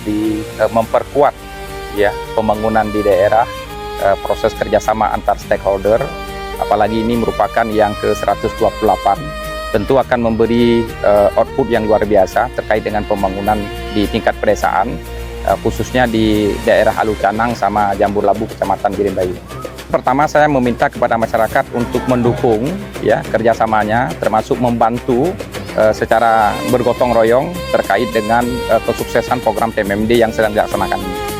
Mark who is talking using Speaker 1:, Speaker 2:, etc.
Speaker 1: lebih memperkuat ya pembangunan di daerah, proses kerjasama antar stakeholder, apalagi ini merupakan yang ke-128, tentu akan memberi output yang luar biasa terkait dengan pembangunan di tingkat pedesaan, khususnya di daerah Alucanang sama Jambur Labu, Kecamatan Birimbayu. Pertama, saya meminta kepada masyarakat untuk mendukung ya kerjasamanya, termasuk membantu secara bergotong royong terkait dengan kesuksesan program TMMD yang sedang dilaksanakan ini.